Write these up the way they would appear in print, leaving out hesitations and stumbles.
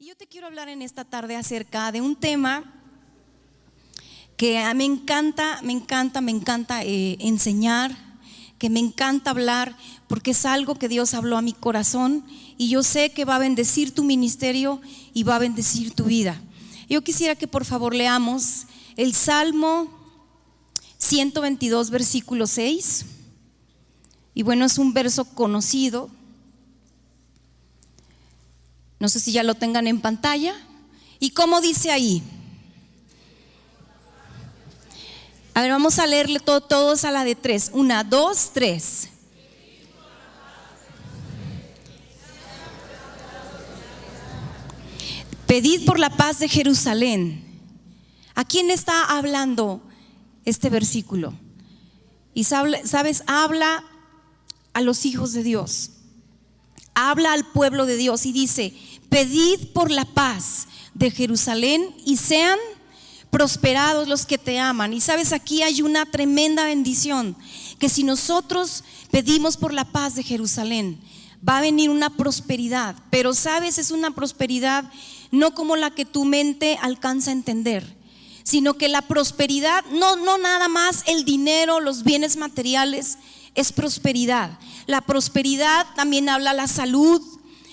Y yo te quiero hablar en esta tarde acerca de un tema que me encanta enseñar, que me encanta hablar, porque es algo que Dios habló a mi corazón y yo sé que va a bendecir tu ministerio y va a bendecir tu vida. Yo quisiera que por favor leamos el Salmo 122, versículo 6. Y bueno, es un verso conocido. No sé si ya lo tengan en pantalla. ¿Y cómo dice ahí? A ver, vamos a leerle todos a la de 3. 1, 2, 3. Pedid por la paz de Jerusalén. ¿A quién está hablando este versículo? Y sabes, habla a los hijos de Dios, habla al pueblo de Dios y dice: pedid por la paz de Jerusalén y sean prosperados los que te aman. Y sabes, aquí hay una tremenda bendición, que si nosotros pedimos por la paz de Jerusalén, va a venir una prosperidad. Pero sabes, es una prosperidad no como la que tu mente alcanza a entender, sino que la prosperidad, no nada más el dinero, los bienes materiales es prosperidad. La prosperidad también habla la salud,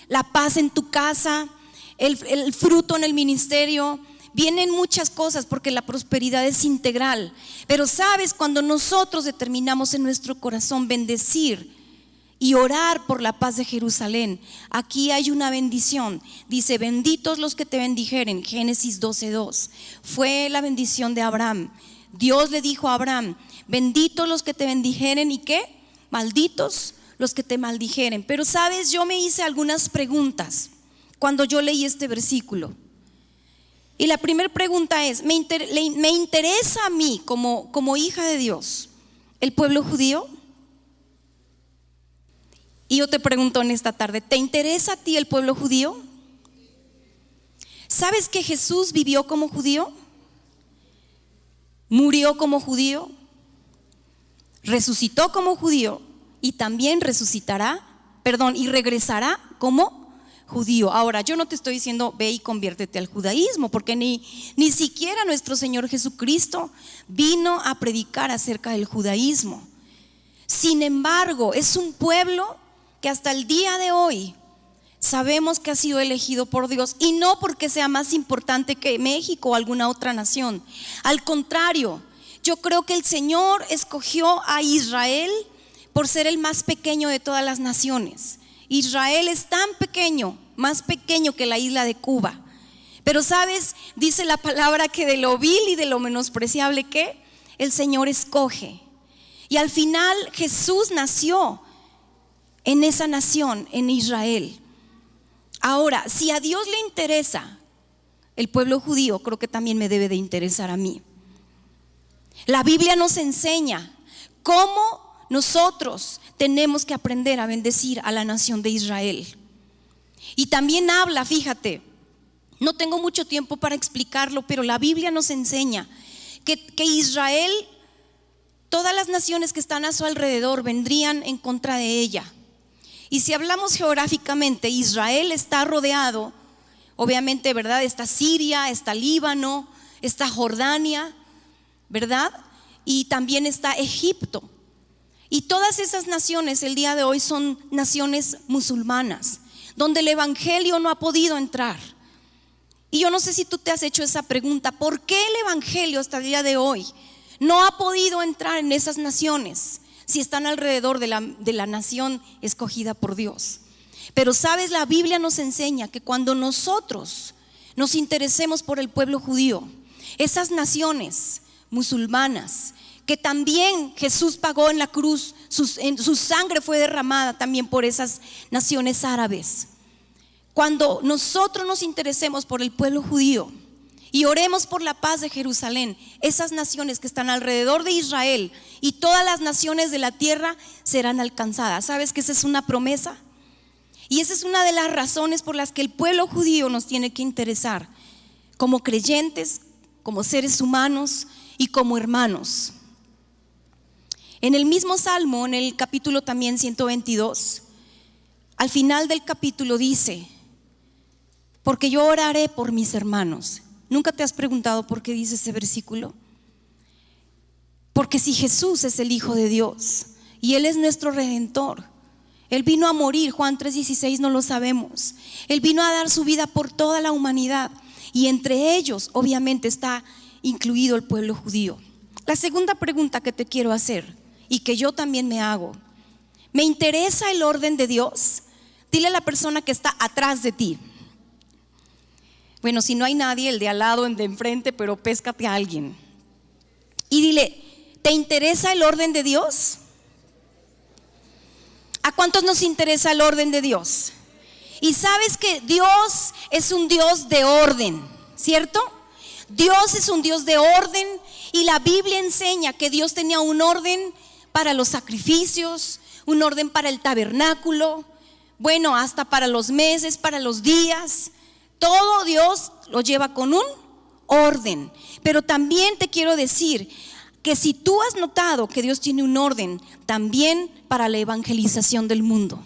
la paz en tu casa, el fruto en el ministerio. Vienen muchas cosas porque la prosperidad es integral. Pero sabes, cuando nosotros determinamos en nuestro corazón bendecir y orar por la paz de Jerusalén, aquí hay una bendición. Dice: benditos los que te bendijeren. Génesis 12:2. Fue la bendición de Abraham. Dios le dijo a Abraham: benditos los que te bendijeren. ¿Y qué? Malditos los que te maldijeren. Pero sabes, yo me hice algunas preguntas cuando yo leí este versículo. Y la primera pregunta es: ¿me interesa a mí como hija de Dios el pueblo judío? Y yo te pregunto en esta tarde: ¿te interesa a ti el pueblo judío? ¿Sabes que Jesús vivió como judío? Murió como judío, resucitó como judío y también y regresará como judío. Ahora, yo no te estoy diciendo ve y conviértete al judaísmo, porque ni siquiera nuestro Señor Jesucristo vino a predicar acerca del judaísmo. Sin embargo, es un pueblo que hasta el día de hoy sabemos que ha sido elegido por Dios, y no porque sea más importante que México o alguna otra nación. Al contrario, yo creo que el Señor escogió a Israel por ser el más pequeño de todas las naciones. Israel es tan pequeño, más pequeño que la isla de Cuba. Pero sabes, dice la palabra que de lo vil y de lo menospreciable que el Señor escoge. Y al final Jesús nació en esa nación, en Israel. Ahora, si a Dios le interesa el pueblo judío, creo que también me debe de interesar a mí. La Biblia nos enseña cómo nosotros tenemos que aprender a bendecir a la nación de Israel. Y también habla, fíjate, no tengo mucho tiempo para explicarlo, pero la Biblia nos enseña que Israel, todas las naciones que están a su alrededor vendrían en contra de ella. Y si hablamos geográficamente, Israel está rodeado, obviamente, ¿verdad? Está Siria, está Líbano, está Jordania, ¿verdad? Y también está Egipto. Y todas esas naciones el día de hoy son naciones musulmanas, donde el evangelio no ha podido entrar. Y yo no sé si tú te has hecho esa pregunta: ¿por qué el evangelio hasta el día de hoy no ha podido entrar en esas naciones si están alrededor de la nación escogida por Dios? Pero sabes, la Biblia nos enseña que cuando nosotros nos interesemos por el pueblo judío, esas naciones musulmanas que también Jesús pagó en la cruz, su sangre fue derramada también por esas naciones árabes. Cuando nosotros nos interesemos por el pueblo judío y oremos por la paz de Jerusalén, esas naciones que están alrededor de Israel y todas las naciones de la tierra serán alcanzadas. ¿Sabes que esa es una promesa? Y esa es una de las razones por las que el pueblo judío nos tiene que interesar como creyentes, como seres humanos y como hermanos. En el mismo Salmo, en el capítulo también 122, al final del capítulo dice: porque yo oraré por mis hermanos. ¿Nunca te has preguntado por qué dice ese versículo? Porque si Jesús es el Hijo de Dios y Él es nuestro Redentor, Él vino a morir, Juan 3:16 no lo sabemos. Él vino a dar su vida por toda la humanidad, y entre ellos obviamente está incluido el pueblo judío. La segunda pregunta que te quiero hacer, y que yo también me hago: ¿me interesa el orden de Dios? Dile a la persona que está atrás de ti. Bueno, si no hay nadie, el de al lado, el de enfrente, pero péscate a alguien y dile: ¿te interesa el orden de Dios? ¿A cuántos nos interesa el orden de Dios? Y sabes que Dios es un Dios de orden, ¿cierto? Dios es un Dios de orden, y la Biblia enseña que Dios tenía un orden para los sacrificios, un orden para el tabernáculo, bueno, hasta para los meses, para los días. Todo Dios lo lleva con un orden. Pero también te quiero decir que si tú has notado que Dios tiene un orden también para la evangelización del mundo.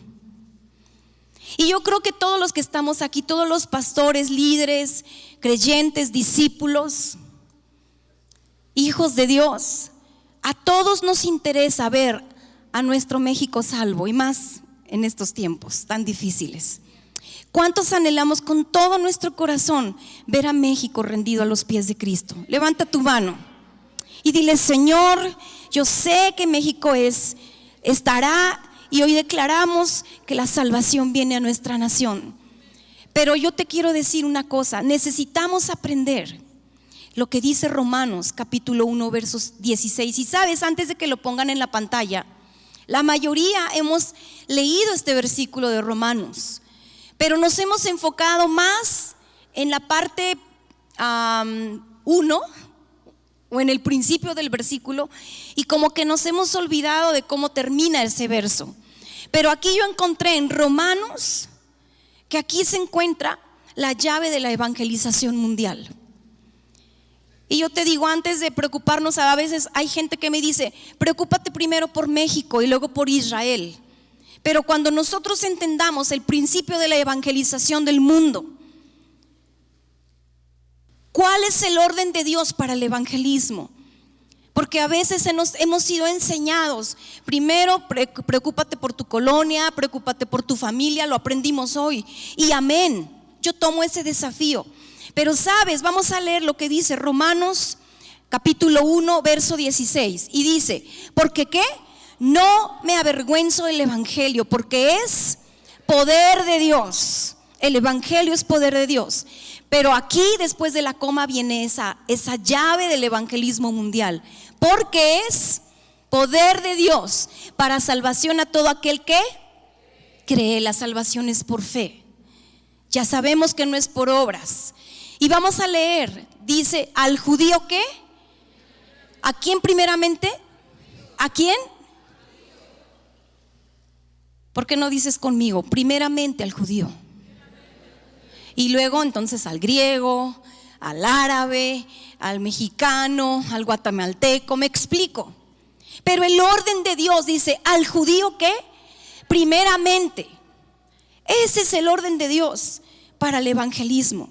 Y yo creo que todos los que estamos aquí, todos los pastores, líderes, creyentes, discípulos, hijos de Dios, a todos nos interesa ver a nuestro México salvo, y más en estos tiempos tan difíciles. ¿Cuántos anhelamos con todo nuestro corazón ver a México rendido a los pies de Cristo? Levanta tu mano y dile: Señor, yo sé que México estará, y hoy declaramos que la salvación viene a nuestra nación. Pero yo te quiero decir una cosa: necesitamos aprender lo que dice Romanos capítulo 1 versos 16. Y sabes, antes de que lo pongan en la pantalla, la mayoría hemos leído este versículo de Romanos, pero nos hemos enfocado más en la parte 1 o en el principio del versículo, y como que nos hemos olvidado de cómo termina ese verso. Pero aquí yo encontré en Romanos que aquí se encuentra la llave de la evangelización mundial. Y yo te digo, antes de preocuparnos, a veces hay gente que me dice: preocúpate primero por México y luego por Israel. Pero cuando nosotros entendamos el principio de la evangelización del mundo, ¿cuál es el orden de Dios para el evangelismo? Porque a veces hemos sido enseñados: primero preocúpate por tu colonia, preocúpate por tu familia. Lo aprendimos hoy, y amén, yo tomo ese desafío. Pero sabes, vamos a leer lo que dice Romanos capítulo 1 verso 16, y dice: porque ¿qué? No me avergüenzo del evangelio, porque es poder de Dios. El evangelio es poder de Dios. Pero aquí, después de la coma, viene esa llave del evangelismo mundial: porque es poder de Dios para salvación a todo aquel que cree. La salvación es por fe. Ya sabemos que no es por obras. Y vamos a leer, dice: ¿al judío qué? ¿A quién primeramente? ¿A quién? ¿Por qué no dices conmigo? Primeramente al judío. Y luego entonces al griego, al árabe, al mexicano, al guatemalteco. Me explico. Pero el orden de Dios dice: ¿al judío qué? Primeramente. Ese es el orden de Dios para el evangelismo.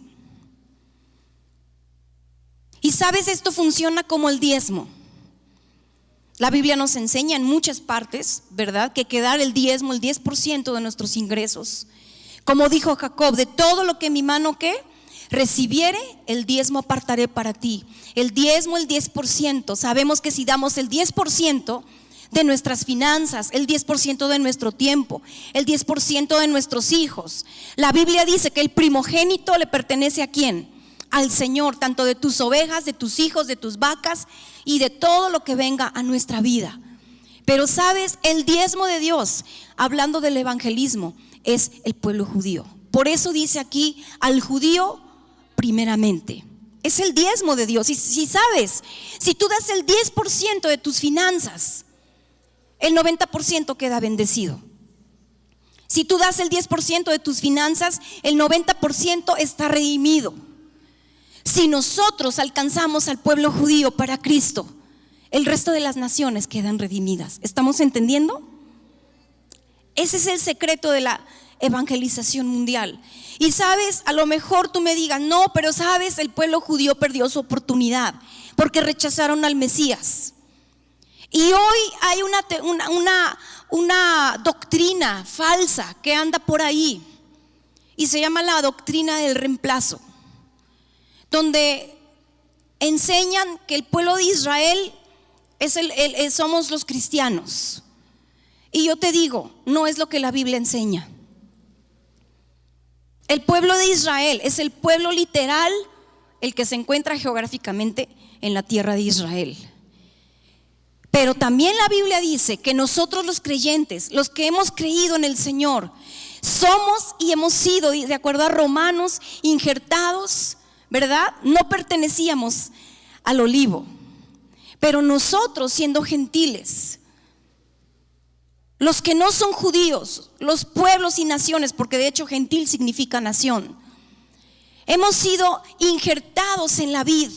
Y sabes, esto funciona como el diezmo. La Biblia nos enseña en muchas partes, ¿verdad?, que dar el diezmo, el 10% de nuestros ingresos. Como dijo Jacob: de todo lo que mi mano ¿qué? Recibiere, el diezmo apartaré para ti. El diezmo, el 10%. Sabemos que si damos el 10% de nuestras finanzas, el 10% de nuestro tiempo, el 10% de nuestros hijos, la Biblia dice que el primogénito le pertenece ¿a quién? Al Señor, tanto de tus ovejas, de tus hijos, de tus vacas y de todo lo que venga a nuestra vida. Pero sabes, el diezmo de Dios, hablando del evangelismo, es el pueblo judío. Por eso dice aquí: al judío primeramente. Es el diezmo de Dios. Y si sabes, si tú das el 10% de tus finanzas, el 90% queda bendecido. Si tú das el 10% de tus finanzas, el 90% está redimido. Si nosotros alcanzamos al pueblo judío para Cristo, el resto de las naciones quedan redimidas. ¿Estamos entendiendo? Ese es el secreto de la evangelización mundial. Y sabes, a lo mejor tú me digas, no, pero sabes, el pueblo judío perdió su oportunidad porque rechazaron al Mesías. Y hoy hay una doctrina falsa que anda por ahí y se llama la doctrina del reemplazo, donde enseñan que el pueblo de Israel somos los cristianos. Y yo te digo, no es lo que la Biblia enseña. El pueblo de Israel es el pueblo literal, el que se encuentra geográficamente en la tierra de Israel. Pero también la Biblia dice que nosotros los creyentes, los que hemos creído en el Señor, somos y hemos sido, de acuerdo a Romanos, injertados, ¿verdad? No pertenecíamos al olivo, pero nosotros, siendo gentiles, los que no son judíos, los pueblos y naciones, porque de hecho gentil significa nación, hemos sido injertados en la vid.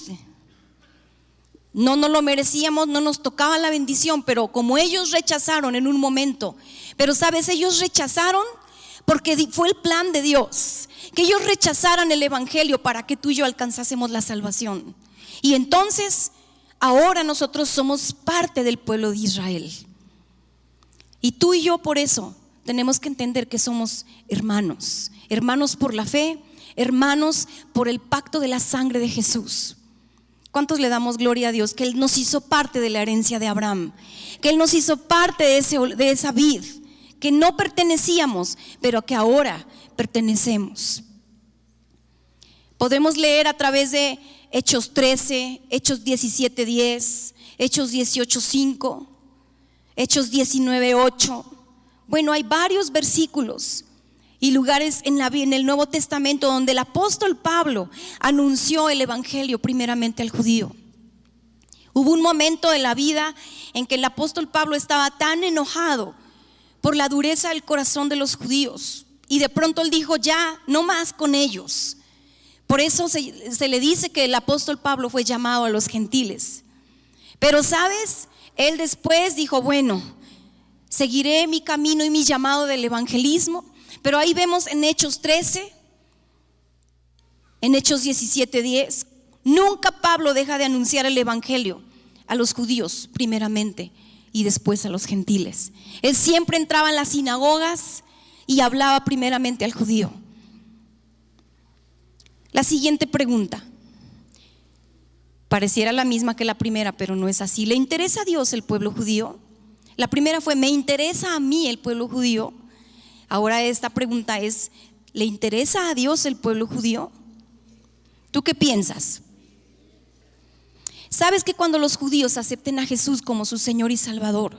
No nos lo merecíamos, no nos tocaba la bendición, pero como ellos rechazaron en un momento, pero sabes, ellos rechazaron porque fue el plan de Dios, que ellos rechazaran el evangelio para que tú y yo alcanzásemos la salvación. Y entonces ahora nosotros somos parte del pueblo de Israel. Y tú y yo por eso tenemos que entender que somos hermanos, hermanos por la fe, hermanos por el pacto de la sangre de Jesús. ¿Cuántos le damos gloria a Dios? Que Él nos hizo parte de la herencia de Abraham, que Él nos hizo parte de esa vid, que no pertenecíamos, pero que ahora pertenecemos. Podemos leer a través de Hechos 13, Hechos 17:10, Hechos 18:5, Hechos 19:8. Bueno, hay varios versículos y lugares en el Nuevo Testamento donde el apóstol Pablo anunció el evangelio primeramente al judío. Hubo un momento en la vida en que el apóstol Pablo estaba tan enojado por la dureza del corazón de los judíos, y de pronto él dijo, ya no más con ellos. Por eso se le dice que el apóstol Pablo fue llamado a los gentiles. Pero sabes, él después dijo, bueno, seguiré mi camino y mi llamado del evangelismo. Pero ahí vemos en Hechos 13, en Hechos 17:10, nunca Pablo deja de anunciar el evangelio a los judíos primeramente y después a los gentiles. Él siempre entraba en las sinagogas y hablaba primeramente al judío. La siguiente pregunta pareciera la misma que la primera, pero no es así. ¿Le interesa a Dios el pueblo judío? La primera fue, ¿me interesa a mí el pueblo judío? Ahora esta pregunta es, ¿le interesa a Dios el pueblo judío? ¿Tú qué piensas? ¿Sabes que cuando los judíos acepten a Jesús como su Señor y Salvador,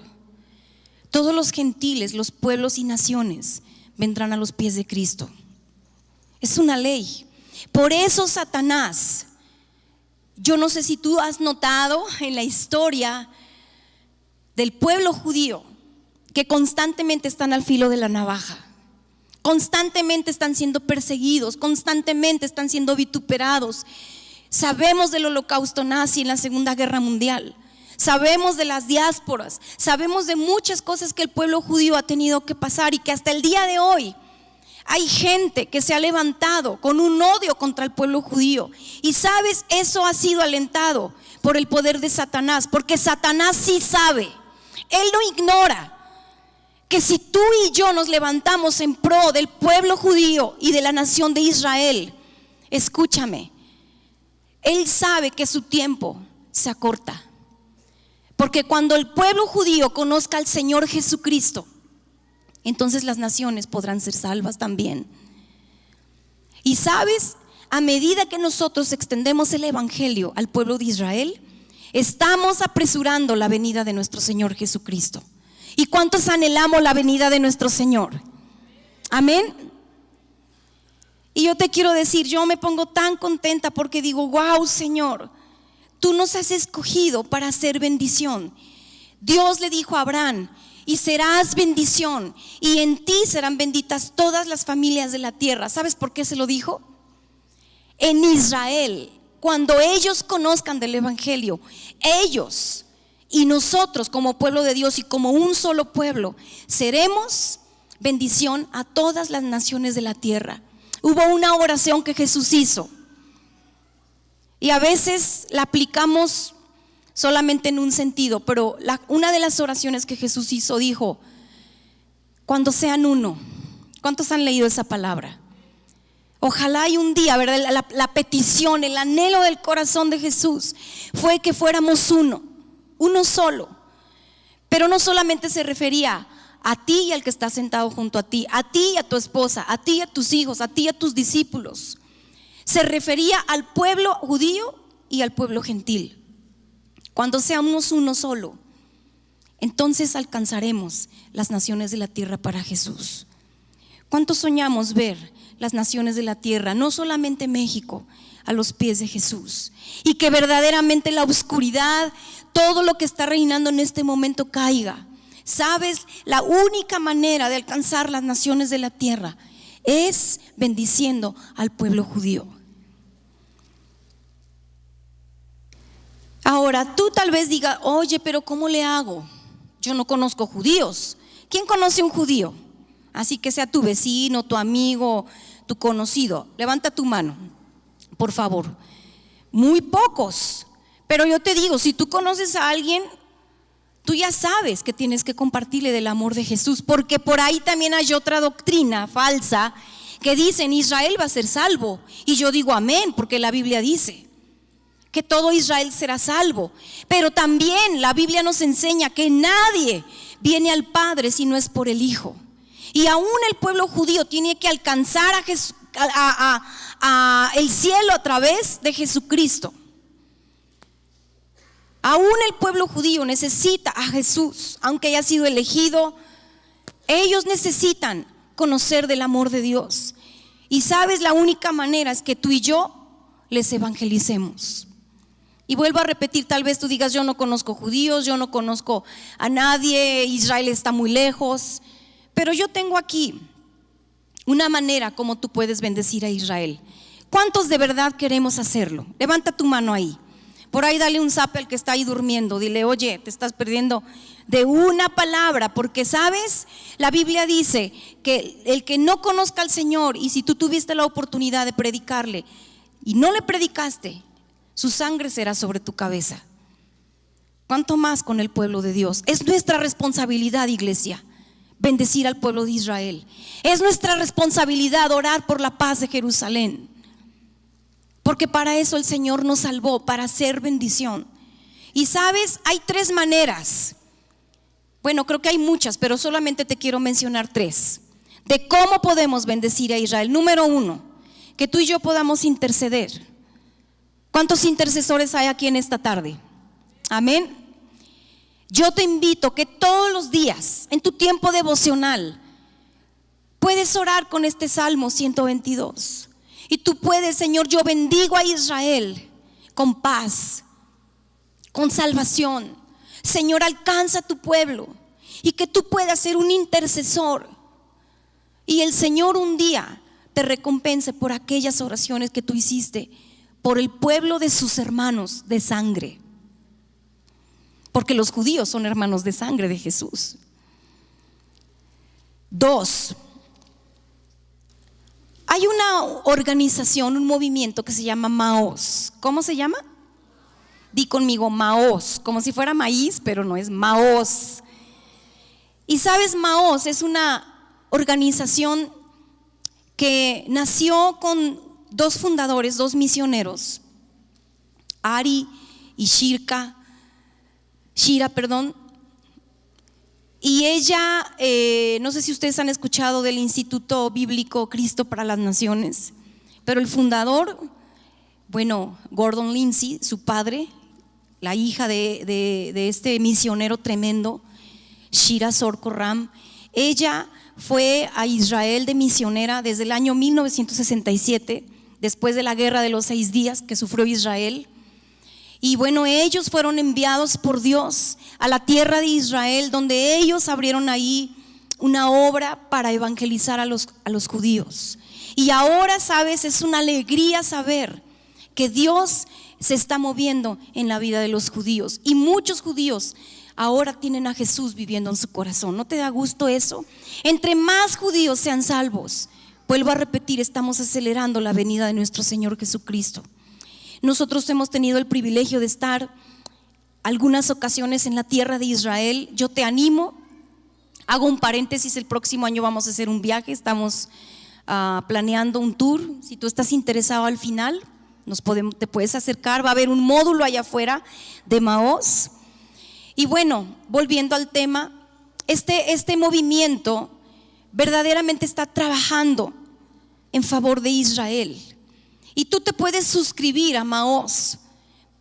todos los gentiles, los pueblos y naciones vendrán a los pies de Cristo? Es una ley. Por eso Satanás, yo no sé si tú has notado en la historia del pueblo judío que constantemente están al filo de la navaja, constantemente están siendo perseguidos, constantemente están siendo vituperados. Sabemos del holocausto nazi en la Segunda Guerra Mundial, sabemos de las diásporas, sabemos de muchas cosas que el pueblo judío ha tenido que pasar, y que hasta el día de hoy hay gente que se ha levantado con un odio contra el pueblo judío. Y sabes, eso ha sido alentado por el poder de Satanás, porque Satanás sí sabe, él no ignora que si tú y yo nos levantamos en pro del pueblo judío y de la nación de Israel, escúchame, él sabe que su tiempo se acorta. Porque cuando el pueblo judío conozca al Señor Jesucristo, entonces las naciones podrán ser salvas también. Y sabes, a medida que nosotros extendemos el evangelio al pueblo de Israel, estamos apresurando la venida de nuestro Señor Jesucristo. ¿Y cuántos anhelamos la venida de nuestro Señor? Amén. Y yo te quiero decir, yo me pongo tan contenta porque digo, wow, Señor, tú nos has escogido para hacer bendición. Dios le dijo a Abraham, y serás bendición, y en ti serán benditas todas las familias de la tierra. ¿Sabes por qué se lo dijo? En Israel, cuando ellos conozcan del evangelio, ellos y nosotros como pueblo de Dios y como un solo pueblo seremos bendición a todas las naciones de la tierra. Hubo una oración que Jesús hizo y a veces la aplicamos solamente en un sentido, pero una de las oraciones que Jesús hizo dijo: cuando sean uno. ¿Cuántos han leído esa palabra? Ojalá y un día, ¿verdad? La petición, el anhelo del corazón de Jesús fue que fuéramos uno solo. Pero no solamente se refería a ti y al que está sentado junto a ti y a tu esposa, a ti y a tus hijos, a ti y a tus discípulos. Se refería al pueblo judío y al pueblo gentil. Cuando seamos uno solo, entonces alcanzaremos las naciones de la tierra para Jesús. ¿Cuántos soñamos ver las naciones de la tierra, no solamente México, a los pies de Jesús? Y que verdaderamente la oscuridad, todo lo que está reinando en este momento caiga. ¿Sabes? La única manera de alcanzar las naciones de la tierra es bendiciendo al pueblo judío. Ahora, tú tal vez digas: oye, pero ¿cómo le hago? Yo no conozco judíos. ¿Quién conoce un judío? Así que sea tu vecino, tu amigo, tu conocido. Levanta tu mano, por favor. Muy pocos. Pero yo te digo, si tú conoces a alguien, tú ya sabes que tienes que compartirle del amor de Jesús, porque por ahí también hay otra doctrina falsa que dice: en Israel va a ser salvo. Y yo digo amén, porque la Biblia dice que todo Israel será salvo. Pero también la Biblia nos enseña que nadie viene al Padre si no es por el Hijo. Y aún el pueblo judío tiene que alcanzar el cielo a través de Jesucristo. Aún el pueblo judío necesita a Jesús, aunque haya sido elegido. Ellos necesitan conocer del amor de Dios. Y sabes, la única manera es que tú y yo les evangelicemos. Y vuelvo a repetir, tal vez tú digas: yo no conozco judíos, yo no conozco a nadie, Israel está muy lejos. Pero yo tengo aquí una manera como tú puedes bendecir a Israel. ¿Cuántos de verdad queremos hacerlo? Levanta tu mano ahí. Por ahí dale un zape al que está ahí durmiendo. Dile: oye, te estás perdiendo de una palabra, porque sabes, la Biblia dice que el que no conozca al Señor, y si tú tuviste la oportunidad de predicarle y no le predicaste, su sangre será sobre tu cabeza. ¿Cuánto más con el pueblo de Dios? Es nuestra responsabilidad, iglesia, bendecir al pueblo de Israel. Es nuestra responsabilidad orar por la paz de Jerusalén, porque para eso el Señor nos salvó, para hacer bendición. Y sabes, hay 3 maneras. Bueno, creo que hay muchas, pero solamente te quiero mencionar 3 de cómo podemos bendecir a Israel. Número 1, que tú y yo podamos interceder. ¿Cuántos intercesores hay aquí en esta tarde? Amén. Yo te invito que todos los días, en tu tiempo devocional, puedes orar con este Salmo 122. Y tú puedes: Señor, yo bendigo a Israel con paz, con salvación. Señor, alcanza a tu pueblo. Y que tú puedas ser un intercesor. Y el Señor un día te recompense por aquellas oraciones que tú hiciste por el pueblo de sus hermanos de sangre. Porque los judíos son hermanos de sangre de Jesús. 2, hay una organización, un movimiento que se llama Maos. ¿Cómo se llama? Di conmigo: Maos. Como si fuera maíz, pero no, es Maos. Y sabes, Maos es una organización que nació con 2 fundadores, 2 misioneros, Ari y Shira, y ella, no sé si ustedes han escuchado del Instituto Bíblico Cristo para las Naciones, pero el fundador, bueno, Gordon Lindsay, su padre, la hija de este misionero tremendo, Shira Sorko-Ram, ella fue a Israel de misionera desde el año 1967, después de la guerra de los 6 días que sufrió Israel. Y bueno, ellos fueron enviados por Dios a la tierra de Israel, donde ellos abrieron ahí una obra para evangelizar a los judíos. Y ahora, sabes, es una alegría saber que Dios se está moviendo en la vida de los judíos. Y muchos judíos ahora tienen a Jesús viviendo en su corazón. ¿No te da gusto eso? Entre más judíos sean salvos, vuelvo a repetir, estamos acelerando la venida de nuestro Señor Jesucristo. Nosotros hemos tenido el privilegio de estar algunas ocasiones en la tierra de Israel. Yo te animo, hago un paréntesis, el próximo año vamos a hacer un viaje, estamos planeando un tour. Si tú estás interesado, al final te puedes acercar, va a haber un módulo allá afuera de Maús. Y bueno, volviendo al tema, este movimiento verdaderamente está trabajando en favor de Israel. Y tú te puedes suscribir a Maús.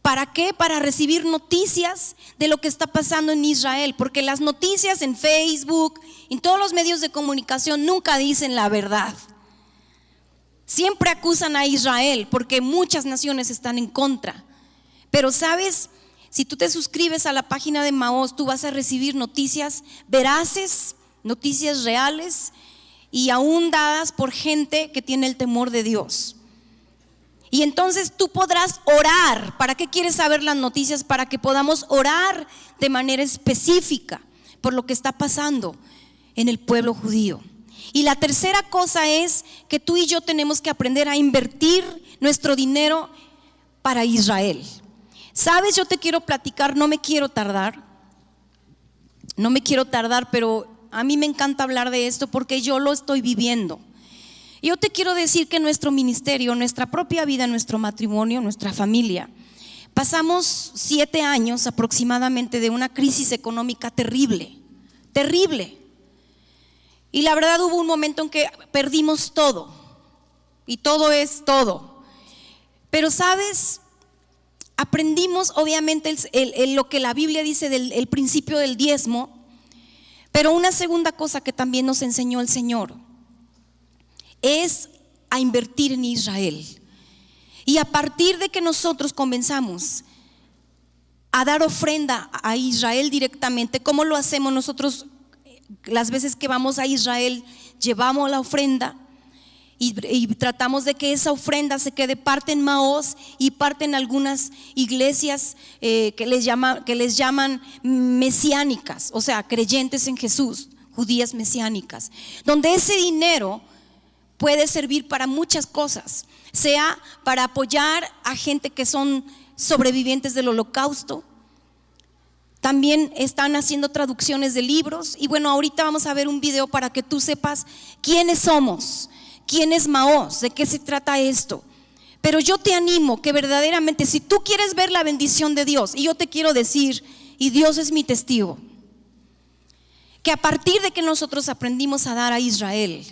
¿Para qué? Para recibir noticias de lo que está pasando en Israel, porque las noticias en Facebook, en todos los medios de comunicación, nunca dicen la verdad. Siempre acusan a Israel porque muchas naciones están en contra. Pero sabes, si tú te suscribes a la página de Maús, tú vas a recibir noticias veraces, noticias reales y aún dadas por gente que tiene el temor de Dios. Y entonces tú podrás orar. ¿Para qué quieres saber las noticias? Para que podamos orar de manera específica por lo que está pasando en el pueblo judío. Y la tercera cosa es que tú y yo tenemos que aprender a invertir nuestro dinero para Israel. Sabes, yo te quiero platicar, no me quiero tardar, pero a mí me encanta hablar de esto porque yo lo estoy viviendo. Yo te quiero decir que nuestro ministerio, nuestra propia vida, nuestro matrimonio, nuestra familia, pasamos 7 años aproximadamente de una crisis económica terrible. Y la verdad hubo un momento en que perdimos todo, y todo es todo. Pero sabes, aprendimos obviamente lo que la Biblia dice del principio del diezmo. Pero una segunda cosa que también nos enseñó el Señor es a invertir en Israel. Y a partir de que nosotros comenzamos a dar ofrenda a Israel directamente, ¿cómo lo hacemos nosotros? Las veces que vamos a Israel, llevamos la ofrenda y tratamos de que esa ofrenda se quede parte en Maús y parte en algunas iglesias que les llaman mesiánicas, o sea, creyentes en Jesús, judías mesiánicas, donde ese dinero puede servir para muchas cosas, sea para apoyar a gente que son sobrevivientes del Holocausto. También están haciendo traducciones de libros. Y bueno, ahorita vamos a ver un video para que tú sepas quiénes somos, quién es Maús, de qué se trata esto. Pero yo te animo que verdaderamente, si tú quieres ver la bendición de Dios, y yo te quiero decir, y Dios es mi testigo, que a partir de que nosotros aprendimos a dar a Israel,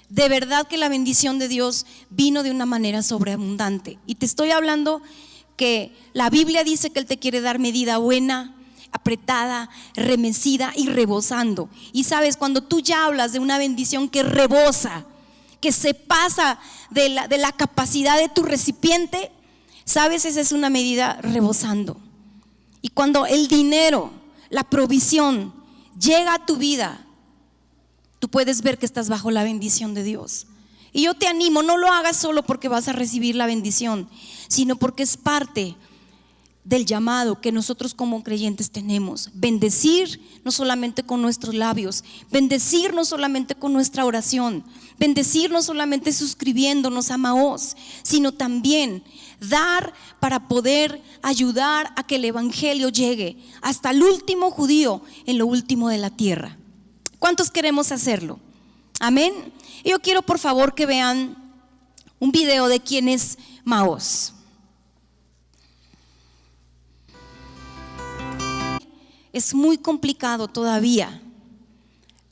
de verdad que la bendición de Dios vino de una manera sobreabundante. Y te estoy hablando que la Biblia dice que Él te quiere dar medida buena, apretada, remecida y rebosando. Y sabes, cuando tú ya hablas de una bendición que rebosa, que se pasa de la capacidad de tu recipiente, sabes, esa es una medida rebosando. Y cuando el dinero, la provisión llega a tu vida, tú puedes ver que estás bajo la bendición de Dios. Y yo te animo, no lo hagas solo porque vas a recibir la bendición, sino porque es parte del llamado que nosotros como creyentes tenemos. Bendecir no solamente con nuestros labios, bendecir no solamente con nuestra oración, bendecir no solamente suscribiéndonos a Maús, sino también dar para poder ayudar a que el evangelio llegue hasta el último judío en lo último de la tierra. ¿Cuántos queremos hacerlo? Amén. Yo quiero por favor que vean un video de quién es Maús. Es muy complicado todavía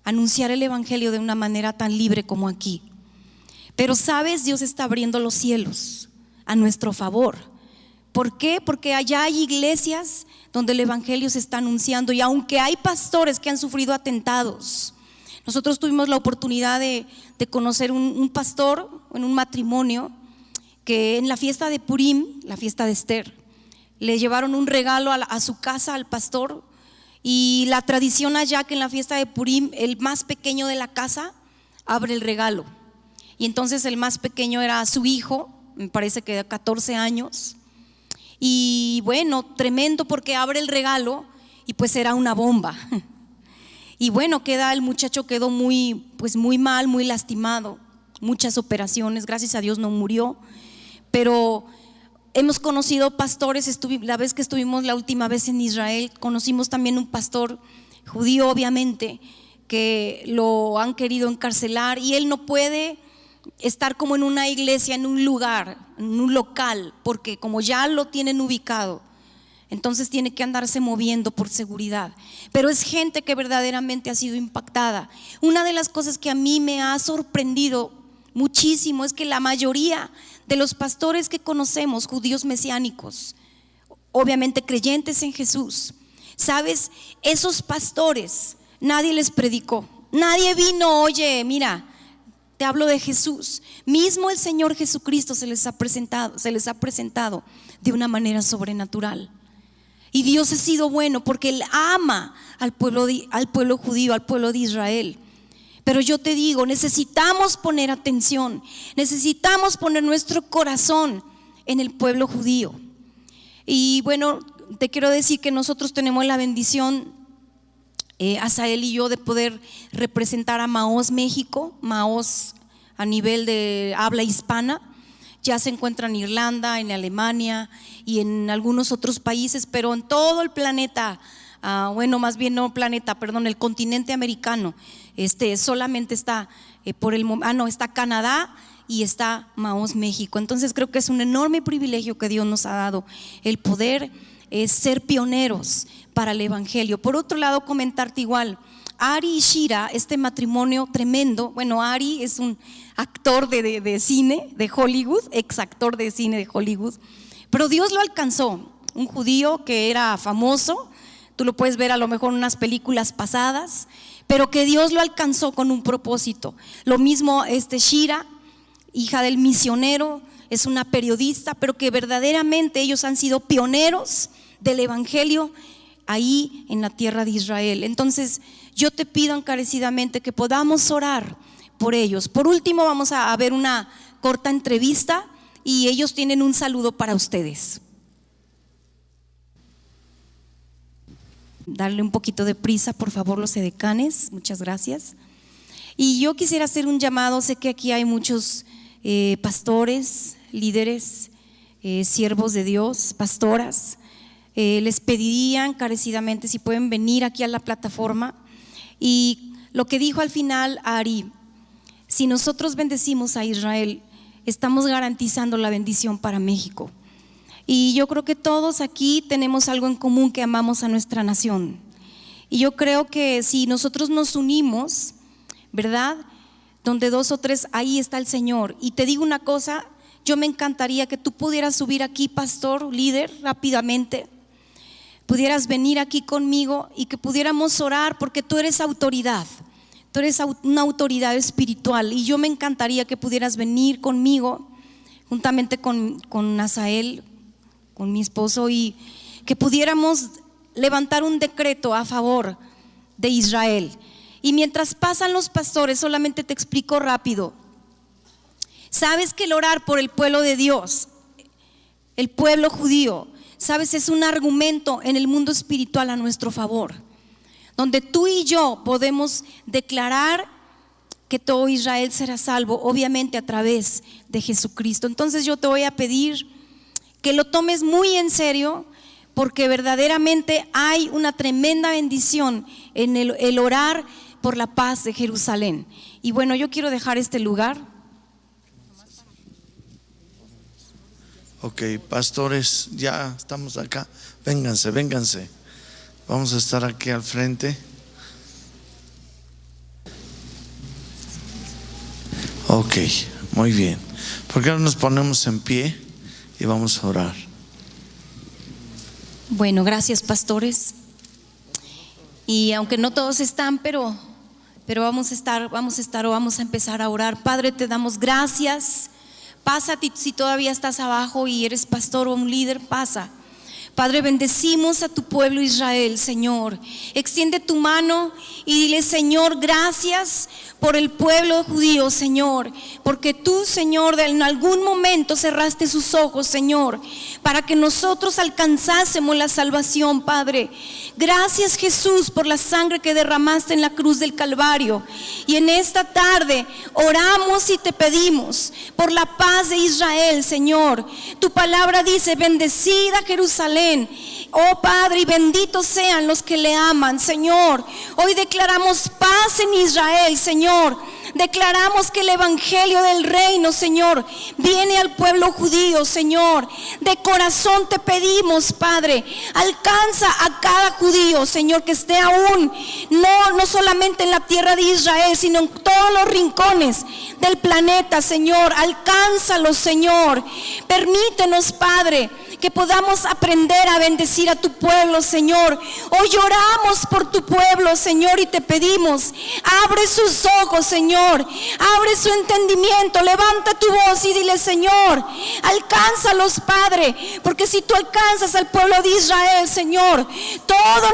anunciar el evangelio de una manera tan libre como aquí. Pero sabes, Dios está abriendo los cielos a nuestro favor. ¿Por qué? Porque allá hay iglesias donde el evangelio se está anunciando, y aunque hay pastores que han sufrido atentados, nosotros tuvimos la oportunidad de conocer un pastor en un matrimonio que en la fiesta de Purim, la fiesta de Esther, le llevaron un regalo a su casa al pastor. Y la tradición allá que en la fiesta de Purim el más pequeño de la casa abre el regalo. Y entonces el más pequeño era su hijo, me parece que de 14 años. Y bueno, tremendo, porque abre el regalo y pues era una bomba. Y bueno, el muchacho quedó muy mal, muy lastimado, muchas operaciones, gracias a Dios no murió, pero hemos conocido pastores, la vez que estuvimos la última vez en Israel, conocimos también un pastor judío, obviamente, que lo han querido encarcelar y él no puede estar como en una iglesia, en un lugar, en un local, porque como ya lo tienen ubicado, entonces tiene que andarse moviendo por seguridad. Pero es gente que verdaderamente ha sido impactada. Una de las cosas que a mí me ha sorprendido muchísimo es que la mayoría de los pastores que conocemos, judíos mesiánicos, obviamente creyentes en Jesús, ¿sabes? Esos pastores, nadie les predicó, nadie vino, oye, mira, te hablo de Jesús. Mismo el Señor Jesucristo se les ha presentado de una manera sobrenatural. Y Dios ha sido bueno porque Él ama al pueblo judío, al pueblo de Israel. Pero yo te digo, necesitamos poner atención, necesitamos poner nuestro corazón en el pueblo judío. Y bueno, te quiero decir que nosotros tenemos la bendición, Asael y yo, de poder representar a Maoz México. Maoz a nivel de habla hispana ya se encuentra en Irlanda, en Alemania y en algunos otros países, pero en todo el planeta, el continente americano, solamente está está Canadá y está Maoz México. Entonces creo que es un enorme privilegio que Dios nos ha dado, el poder ser pioneros para el evangelio. Por otro lado, comentarte igual, Ari y Shira, este matrimonio tremendo. Bueno, Ari es un actor de cine de Hollywood, ex actor de cine de Hollywood, pero Dios lo alcanzó, un judío que era famoso, tú lo puedes ver a lo mejor en unas películas pasadas, pero que Dios lo alcanzó con un propósito. Lo mismo Shira, hija del misionero, es una periodista, pero que verdaderamente ellos han sido pioneros del evangelio ahí en la tierra de Israel. Entonces yo te pido encarecidamente que podamos orar por ellos. Por último, vamos a ver una corta entrevista y ellos tienen un saludo para ustedes. Darle un poquito de prisa, por favor, los edecanes. Muchas gracias. Y yo quisiera hacer un llamado. Sé que aquí hay muchos pastores, líderes, siervos de Dios, pastoras. Les pediría encarecidamente si pueden venir aquí a la plataforma. Y lo que dijo al final Ari: si nosotros bendecimos a Israel, estamos garantizando la bendición para México. Y yo creo que todos aquí tenemos algo en común, que amamos a nuestra nación. Y yo creo que si nosotros nos unimos, ¿verdad? Donde dos o tres, ahí está el Señor. Y te digo una cosa, yo me encantaría que tú pudieras subir aquí, pastor, líder, rápidamente. Pudieras venir aquí conmigo y que pudiéramos orar, porque tú eres autoridad. Tú eres una autoridad espiritual y yo me encantaría que pudieras venir conmigo, juntamente con Asael, con mi esposo, y que pudiéramos levantar un decreto a favor de Israel. Y mientras pasan los pastores, solamente te explico rápido. Sabes que el orar por el pueblo de Dios, el pueblo judío, sabes, es un argumento en el mundo espiritual a nuestro favor, donde tú y yo podemos declarar que todo Israel será salvo, obviamente a través de Jesucristo. Entonces yo te voy a pedir que lo tomes muy en serio, porque verdaderamente hay una tremenda bendición en el orar por la paz de Jerusalén. Y bueno, yo quiero dejar este lugar. Ok, pastores, ya estamos acá. Vénganse. Vamos a estar aquí al frente. Ok, muy bien. ¿Por qué no nos ponemos en pie y vamos a orar? Bueno, gracias, pastores. Y aunque no todos están, pero vamos a empezar a orar. Padre, te damos gracias. Pasa, si todavía estás abajo y eres pastor o un líder, pasa. Padre, bendecimos a tu pueblo Israel, Señor. Extiende tu mano y dile, Señor, gracias por el pueblo judío, Señor, porque tú, Señor, en algún momento cerraste sus ojos, Señor, para que nosotros alcanzásemos la salvación, Padre. Gracias, Jesús, por la sangre que derramaste en la cruz del Calvario. Y en esta tarde oramos y te pedimos por la paz de Israel, Señor. Tu palabra dice, bendecida Jerusalén, oh Padre, y benditos sean los que le aman, Señor. Hoy declaramos paz en Israel, Señor. Declaramos que el evangelio del reino, Señor, viene al pueblo judío, Señor. De corazón te pedimos, Padre, alcanza a cada judío, Señor, que esté aún no solamente en la tierra de Israel, sino en todos los rincones del planeta, Señor. Alcánzalos, Señor. Permítenos, Padre, que podamos aprender a bendecir a tu pueblo, Señor. Hoy oramos por tu pueblo, Señor, y te pedimos, abre sus ojos, Señor, abre su entendimiento, levanta tu voz y dile, Señor, alcánzalos, Padre, porque si tú alcanzas al pueblo de Israel, Señor, todo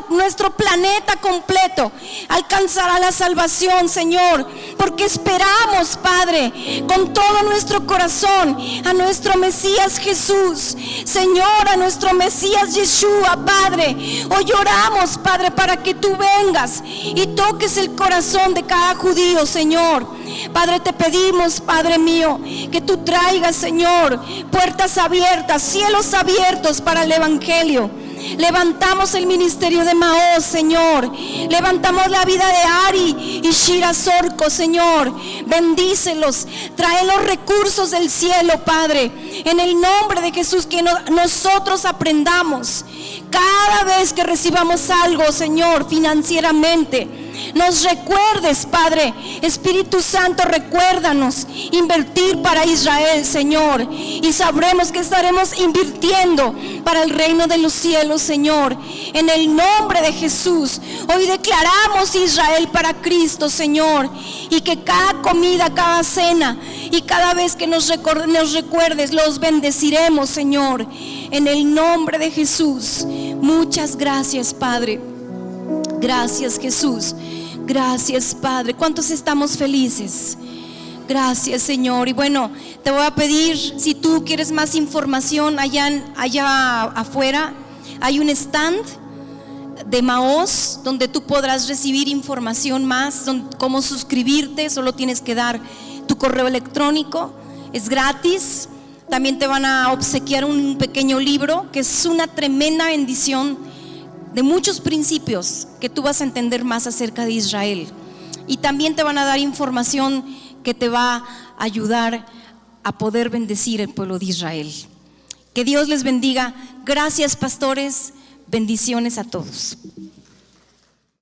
nuestro planeta completo alcanzará la salvación, Señor, porque esperamos, Padre, con todo nuestro corazón a nuestro Mesías Jesús, Señor, a nuestro Mesías Yeshua, Padre. Hoy oramos, Padre, para que tú vengas y toques el corazón de cada judío, Señor. Padre, te pedimos, Padre mío, que tú traigas, Señor, puertas abiertas, cielos abiertos para el evangelio. Levantamos el ministerio de Maoz, Señor. Levantamos la vida de Ari y Shira Sorco, Señor. Bendícelos, trae los recursos del cielo, Padre, en el nombre de Jesús. Que nosotros aprendamos cada vez que recibamos algo, Señor, financieramente, nos recuerdes, Padre. Espíritu Santo, recuérdanos invertir para Israel, Señor, y sabremos que estaremos invirtiendo para el reino de los cielos, Señor. En el nombre de Jesús, hoy declaramos Israel para Cristo, Señor, y que cada comida, cada cena y cada vez que nos recuerdes, los bendeciremos, Señor, en el nombre de Jesús. Muchas gracias, Padre. Gracias, Jesús. Gracias, Padre. ¿Cuántos estamos felices? Gracias, Señor. Y bueno, te voy a pedir, si tú quieres más información, allá afuera hay un stand de Maoz donde tú podrás recibir información más, cómo suscribirte. Solo tienes que dar tu correo electrónico, es gratis. También te van a obsequiar un pequeño libro que es una tremenda bendición, de muchos principios que tú vas a entender más acerca de Israel. Y también te van a dar información que te va a ayudar a poder bendecir el pueblo de Israel. Que Dios les bendiga. Gracias, pastores. Bendiciones a todos.